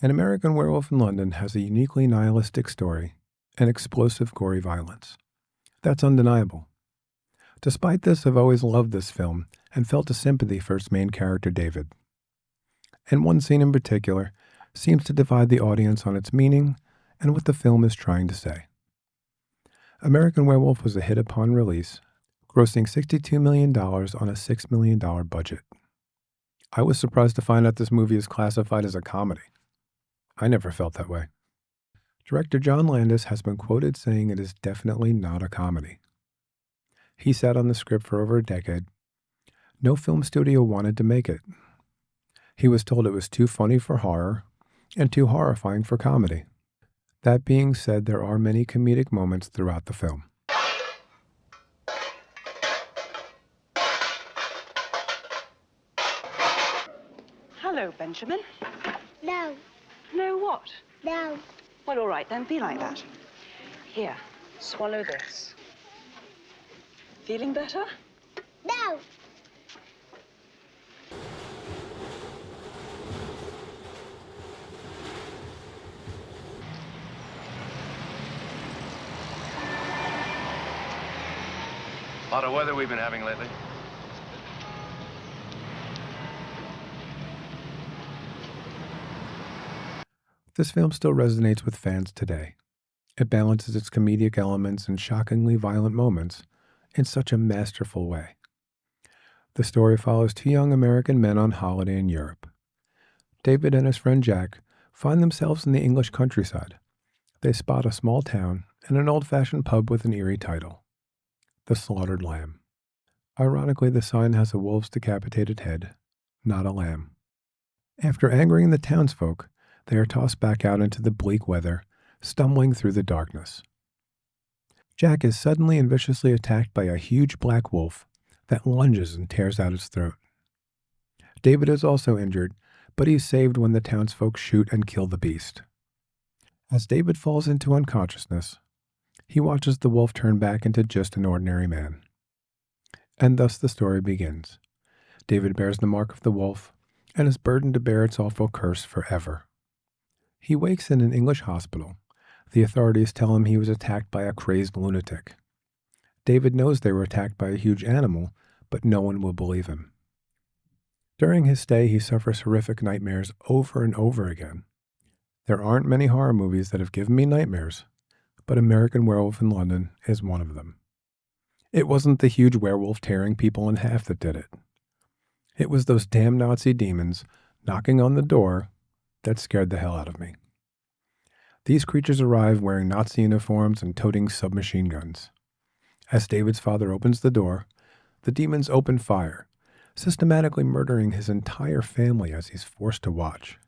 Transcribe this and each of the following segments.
An American Werewolf in London has a uniquely nihilistic story and explosive, gory violence. That's undeniable. Despite this, I've always loved this film and felt a sympathy for its main character, David. And one scene in particular seems to divide the audience on its meaning and what the film is trying to say. American Werewolf was a hit upon release, grossing $62 million on a $6 million budget. I was surprised to find out this movie is classified as a comedy. I never felt that way. Director John Landis has been quoted saying it is definitely not a comedy. He sat on the script for over a decade. No film studio wanted to make it. He was told it was too funny for horror and too horrifying for comedy. That being said, there are many comedic moments throughout the film. Hello, Benjamin. No. No what? No. Well, all right, then be like that. Here, swallow this. Feeling better? No. A lot of weather we've been having lately. This film still resonates with fans today. It balances its comedic elements and shockingly violent moments in such a masterful way. The story follows two young American men on holiday in Europe. David and his friend Jack find themselves in the English countryside. They spot a small town and an old-fashioned pub with an eerie title, The Slaughtered Lamb. Ironically, the sign has a wolf's decapitated head, not a lamb. After angering the townsfolk, they are tossed back out into the bleak weather, stumbling through the darkness. Jack is suddenly and viciously attacked by a huge black wolf that lunges and tears out his throat. David is also injured, but he's saved when the townsfolk shoot and kill the beast. As David falls into unconsciousness, he watches the wolf turn back into just an ordinary man. And thus the story begins. David bears the mark of the wolf and is burdened to bear its awful curse forever. He wakes in an English hospital. The authorities tell him he was attacked by a crazed lunatic. David knows they were attacked by a huge animal, but no one will believe him. During his stay, he suffers horrific nightmares over and over again. There aren't many horror movies that have given me nightmares, but American Werewolf in London is one of them. It wasn't the huge werewolf tearing people in half that did it. It was those damn Nazi demons knocking on the door that scared the hell out of me. These creatures arrive wearing Nazi uniforms and toting submachine guns. As David's father opens the door, the demons open fire, systematically murdering his entire family as he's forced to watch.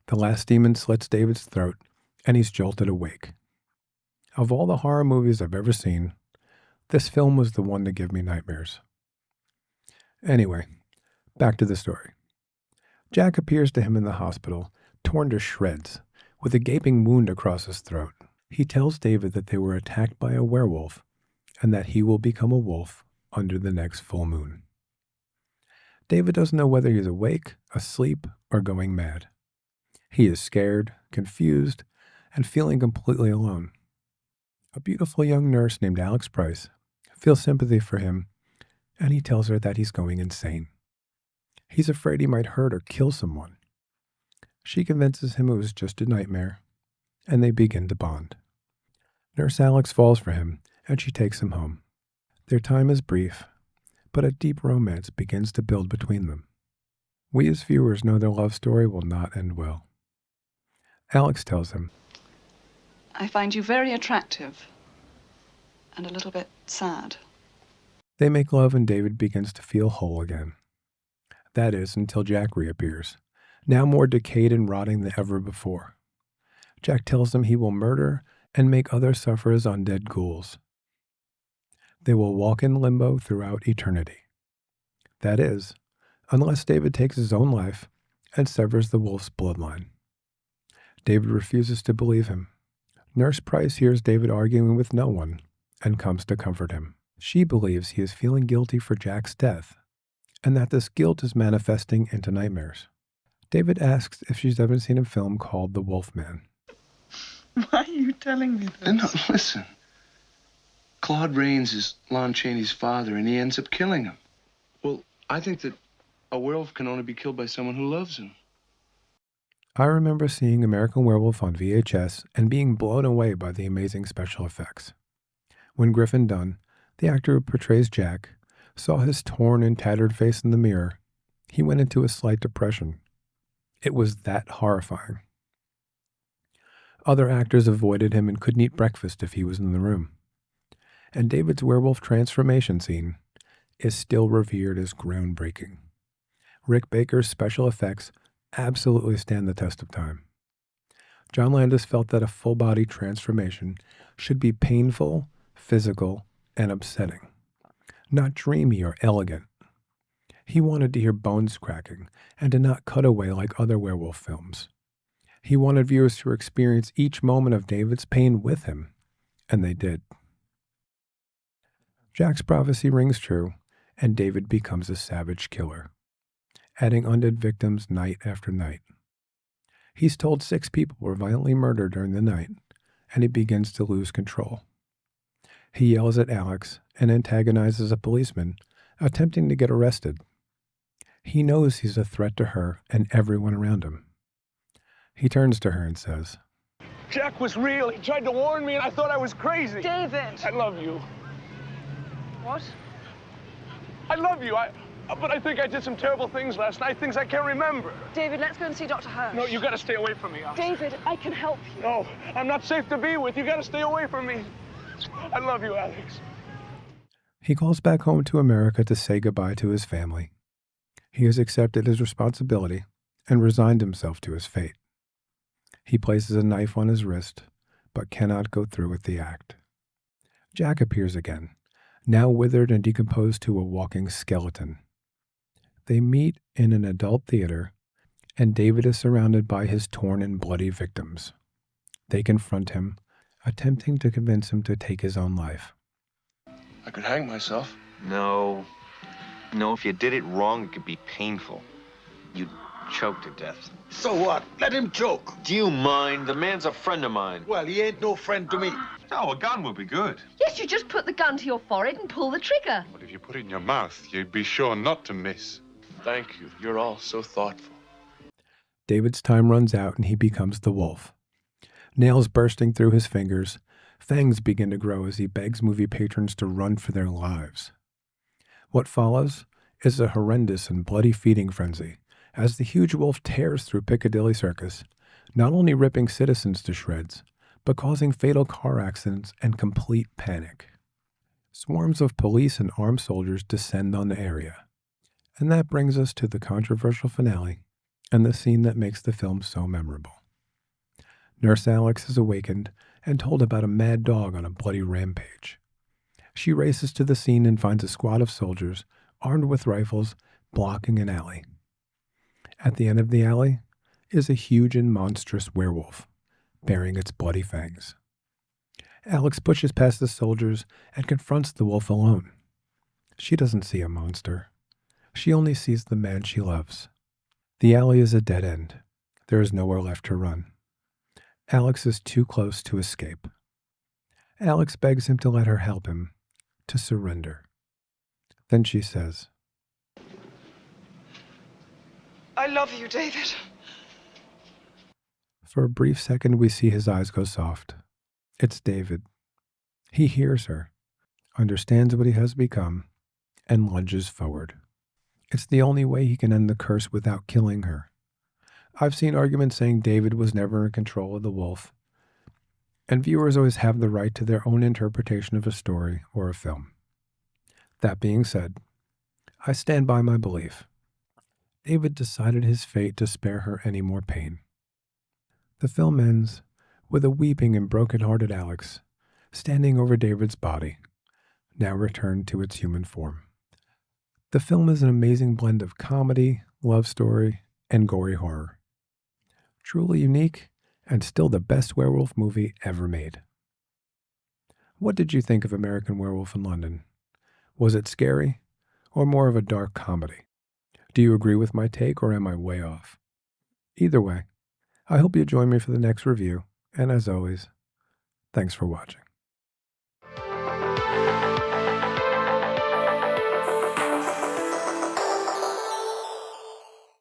The last demon slits David's throat, and he's jolted awake. Of all the horror movies I've ever seen, this film was the one to give me nightmares. Anyway, back to the story. Jack appears to him in the hospital, torn to shreds, with a gaping wound across his throat. He tells David that they were attacked by a werewolf and that he will become a wolf under the next full moon. David doesn't know whether he's awake, asleep, or going mad. He is scared, confused, and feeling completely alone. A beautiful young nurse named Alex Price feels sympathy for him, and he tells her that he's going insane. He's afraid he might hurt or kill someone. She convinces him it was just a nightmare, and they begin to bond. Nurse Alex falls for him, and she takes him home. Their time is brief, but a deep romance begins to build between them. We as viewers know their love story will not end well. Alex tells him, I find you very attractive and a little bit sad. They make love and David begins to feel whole again. That is, until Jack reappears, now more decayed and rotting than ever before. Jack tells him he will murder and make others suffer as undead ghouls. They will walk in limbo throughout eternity. That is, unless David takes his own life and severs the wolf's bloodline. David refuses to believe him. Nurse Price hears David arguing with no one and comes to comfort him. She believes he is feeling guilty for Jack's death and that this guilt is manifesting into nightmares. David asks if she's ever seen a film called The Wolfman. Why are you telling me this? No, listen. Claude Rains is Lon Chaney's father, and he ends up killing him. Well, I think that a werewolf can only be killed by someone who loves him. I remember seeing American Werewolf on VHS and being blown away by the amazing special effects. When Griffin Dunne, the actor who portrays Jack, saw his torn and tattered face in the mirror, he went into a slight depression. It was that horrifying. Other actors avoided him and couldn't eat breakfast if he was in the room. And David's werewolf transformation scene is still revered as groundbreaking. Rick Baker's special effects absolutely stand the test of time. John Landis felt that a full-body transformation should be painful, physical, and upsetting, not dreamy or elegant. He wanted to hear bones cracking and to not cut away like other werewolf films. He wanted viewers to experience each moment of David's pain with him, and they did. Jack's prophecy rings true, and David becomes a savage killer, adding undead victims night after night. He's told 6 people were violently murdered during the night, and he begins to lose control. He yells at Alex and antagonizes a policeman, attempting to get arrested. He knows he's a threat to her and everyone around him. He turns to her and says, Jack was real. He tried to warn me, and I thought I was crazy. David! I love you. What? I love you. But I think I did some terrible things last night, things I can't remember. David, let's go and see Dr. Hirsch. No, you gotta stay away from me, Alex. David, I can help you. No, I'm not safe to be with. You gotta stay away from me. I love you, Alex. He calls back home to America to say goodbye to his family. He has accepted his responsibility and resigned himself to his fate. He places a knife on his wrist, but cannot go through with the act. Jack appears again, now withered and decomposed to a walking skeleton. They meet in an adult theater, and David is surrounded by his torn and bloody victims. They confront him, attempting to convince him to take his own life. I could hang myself. No. No, if you did it wrong, it could be painful. You'd choke to death. So what? Let him choke. Do you mind? The man's a friend of mine. Well, he ain't no friend to me. Oh, a gun would be good. Yes, you just put the gun to your forehead and pull the trigger. But if you put it in your mouth, you'd be sure not to miss. Thank you. You're all so thoughtful. David's time runs out and he becomes the wolf. Nails bursting through his fingers, fangs begin to grow as he begs movie patrons to run for their lives. What follows is a horrendous and bloody feeding frenzy as the huge wolf tears through Piccadilly Circus, not only ripping citizens to shreds, but causing fatal car accidents and complete panic. Swarms of police and armed soldiers descend on the area. And that brings us to the controversial finale and the scene that makes the film so memorable. Nurse Alex is awakened and told about a mad dog on a bloody rampage. She races to the scene and finds a squad of soldiers armed with rifles blocking an alley. At the end of the alley is a huge and monstrous werewolf, bearing its bloody fangs. Alex pushes past the soldiers and confronts the wolf alone. She doesn't see a monster. She only sees the man she loves. The alley is a dead end. There is nowhere left to run. Alex is too close to escape. Alex begs him to let her help him, to surrender. Then she says, I love you, David. For a brief second, we see his eyes go soft. It's David. He hears her, understands what he has become, and lunges forward. It's the only way he can end the curse without killing her. I've seen arguments saying David was never in control of the wolf, and viewers always have the right to their own interpretation of a story or a film. That being said, I stand by my belief. David decided his fate to spare her any more pain. The film ends with a weeping and broken-hearted Alex standing over David's body, now returned to its human form. The film is an amazing blend of comedy, love story, and gory horror. Truly unique, and still the best werewolf movie ever made. What did you think of American Werewolf in London? Was it scary, or more of a dark comedy? Do you agree with my take, or am I way off? Either way, I hope you join me for the next review, and as always, thanks for watching.